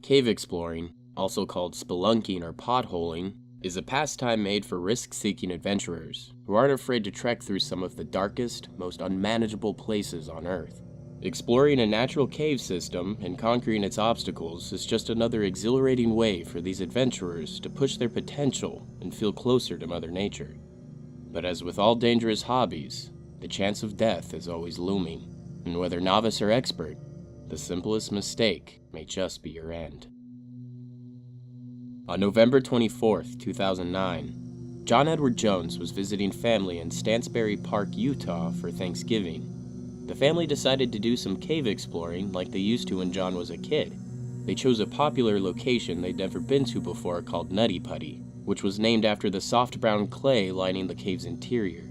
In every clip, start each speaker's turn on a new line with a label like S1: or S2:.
S1: Cave exploring, also called spelunking or potholing, is a pastime made for risk-seeking adventurers who aren't afraid to trek through some of the darkest, most unmanageable places on Earth. Exploring a natural cave system and conquering its obstacles is just another exhilarating way for these adventurers to push their potential and feel closer to Mother Nature. But as with all dangerous hobbies, the chance of death is always looming, and whether novice or expert, the simplest mistake may just be your end. On November 24, 2009, John Edward Jones was visiting family in Stansbury Park, Utah for Thanksgiving. The family decided to do some cave exploring like they used to when John was a kid. They chose a popular location they'd never been to before called Nutty Putty, which was named after the soft brown clay lining the cave's interior.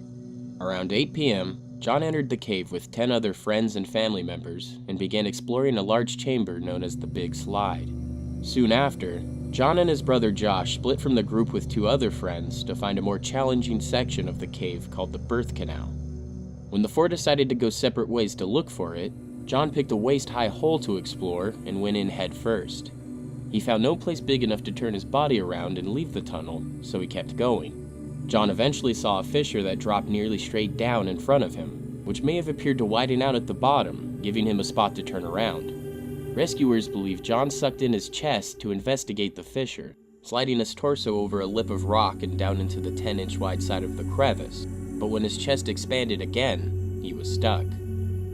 S1: Around 8 p.m., John entered the cave with 10 other friends and family members and began exploring a large chamber known as the Big Slide. Soon after, John and his brother Josh split from the group with 2 other friends to find a more challenging section of the cave called the Birth Canal. When the 4 decided to go separate ways to look for it, John picked a waist-high hole to explore and went in head first. He found no place big enough to turn his body around and leave the tunnel, so he kept going. John eventually saw a fissure that dropped nearly straight down in front of him, which may have appeared to widen out at the bottom, giving him a spot to turn around. Rescuers believe John sucked in his chest to investigate the fissure, sliding his torso over a lip of rock and down into the 10-inch wide side of the crevice, but when his chest expanded again, he was stuck.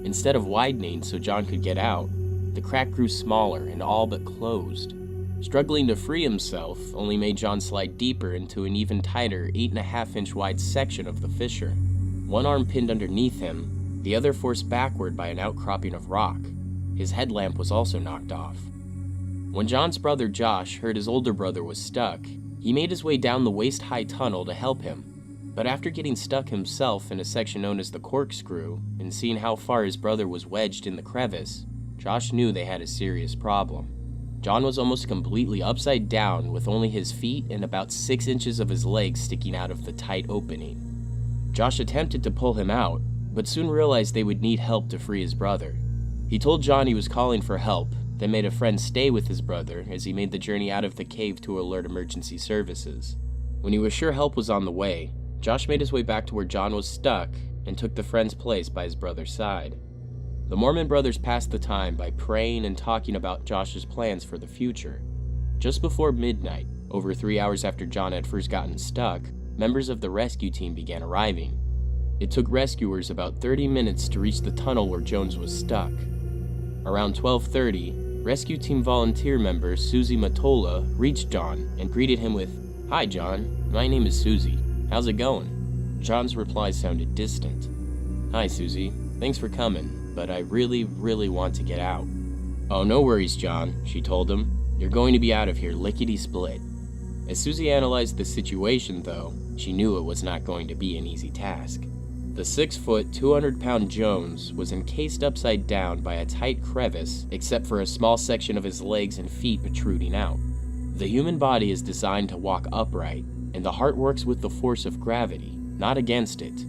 S1: Instead of widening so John could get out, the crack grew smaller and all but closed. Struggling to free himself only made John slide deeper into an even tighter 8.5-inch wide section of the fissure. One arm pinned underneath him, the other forced backward by an outcropping of rock. His headlamp was also knocked off. When John's brother Josh heard his older brother was stuck, he made his way down the waist-high tunnel to help him. But after getting stuck himself in a section known as the corkscrew, and seeing how far his brother was wedged in the crevice, Josh knew they had a serious problem. John was almost completely upside down with only his feet and about 6 inches of his legs sticking out of the tight opening. Josh attempted to pull him out, but soon realized they would need help to free his brother. He told John he was calling for help, then made a friend stay with his brother as he made the journey out of the cave to alert emergency services. When he was sure help was on the way, Josh made his way back to where John was stuck and took the friend's place by his brother's side. The Mormon brothers passed the time by praying and talking about Josh's plans for the future. Just before midnight, over 3 hours after John had first gotten stuck, members of the rescue team began arriving. It took rescuers about 30 minutes to reach the tunnel where Jones was stuck. Around 12:30, rescue team volunteer member Susie Matola reached John and greeted him with, "Hi John, my name is Susie. How's it going?" John's reply sounded distant. "Hi Susie, thanks for coming, but I really want to get out." "Oh, no worries, John," she told him. "You're going to be out of here lickety-split." As Susie analyzed the situation, though, she knew it was not going to be an easy task. The 6-foot, 200-pound Jones was encased upside down by a tight crevice, except for a small section of his legs and feet protruding out. The human body is designed to walk upright, and the heart works with the force of gravity, not against it.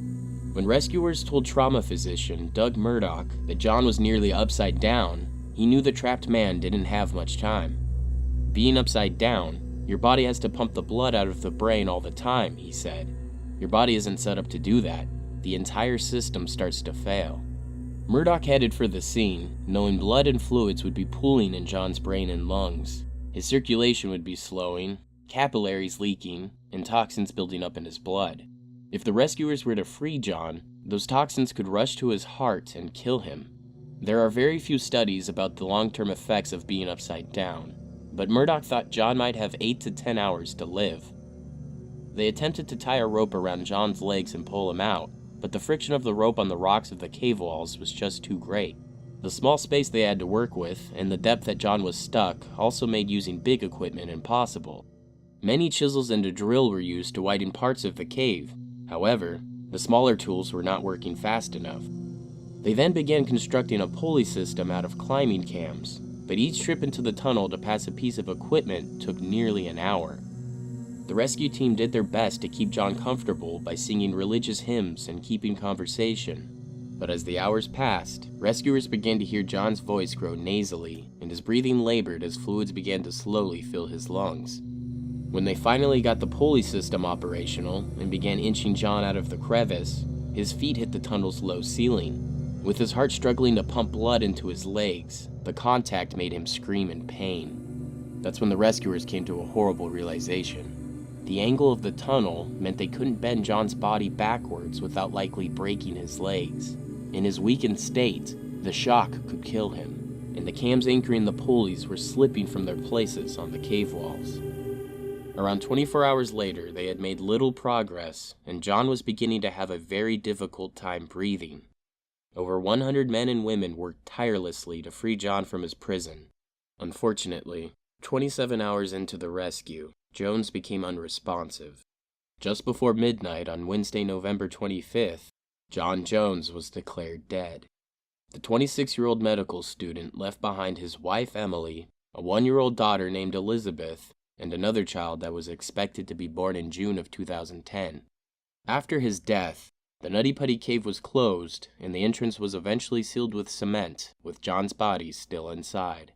S1: When rescuers told trauma physician Doug Murdoch that John was nearly upside down, he knew the trapped man didn't have much time. Being upside down, your body has to pump the blood out of the brain all the time, he said. Your body isn't set up to do that. The entire system starts to fail. Murdoch headed for the scene, knowing blood and fluids would be pooling in John's brain and lungs. His circulation would be slowing, capillaries leaking, and toxins building up in his blood. If the rescuers were to free John, those toxins could rush to his heart and kill him. There are very few studies about the long-term effects of being upside down, but Murdoch thought John might have 8 to 10 hours to live. They attempted to tie a rope around John's legs and pull him out, but the friction of the rope on the rocks of the cave walls was just too great. The small space they had to work with, and the depth that John was stuck, also made using big equipment impossible. Many chisels and a drill were used to widen parts of the cave. However, the smaller tools were not working fast enough. They then began constructing a pulley system out of climbing cams, but each trip into the tunnel to pass a piece of equipment took nearly an hour. The rescue team did their best to keep John comfortable by singing religious hymns and keeping conversation. But as the hours passed, rescuers began to hear John's voice grow nasally, and his breathing labored as fluids began to slowly fill his lungs. When they finally got the pulley system operational and began inching John out of the crevice, his feet hit the tunnel's low ceiling. With his heart struggling to pump blood into his legs, the contact made him scream in pain. That's when the rescuers came to a horrible realization. The angle of the tunnel meant they couldn't bend John's body backwards without likely breaking his legs. In his weakened state, the shock could kill him, and the cams anchoring the pulleys were slipping from their places on the cave walls. Around 24 hours later, they had made little progress, and John was beginning to have a very difficult time breathing. Over 100 men and women worked tirelessly to free John from his prison. Unfortunately, 27 hours into the rescue, Jones became unresponsive. Just before midnight on Wednesday, November 25th, John Jones was declared dead. The 26-year-old medical student left behind his wife Emily, a 1-year-old daughter named Elizabeth, and another child that was expected to be born in June of 2010. After his death, the Nutty Putty Cave was closed, and the entrance was eventually sealed with cement, with John's body still inside.